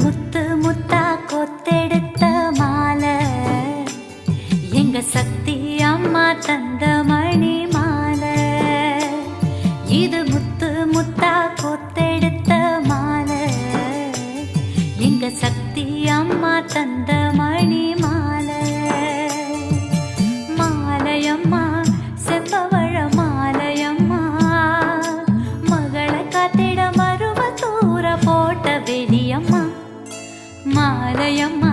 முத்து முத்தா கொத்தெடுத்த மாலை எங்க சக்தி அம்மா தந்த மணி மாலை. இது முத்து முத்தா கொத்தெடுத்த மாலை எங்க சக்தி அம்மா தந்த மணி மாலை. மாலையம்மா செம்பவழ மாலையம்மா மகளை காத்திட மருவ தூர போட்ட வெளியம்மா. மாலையம்மா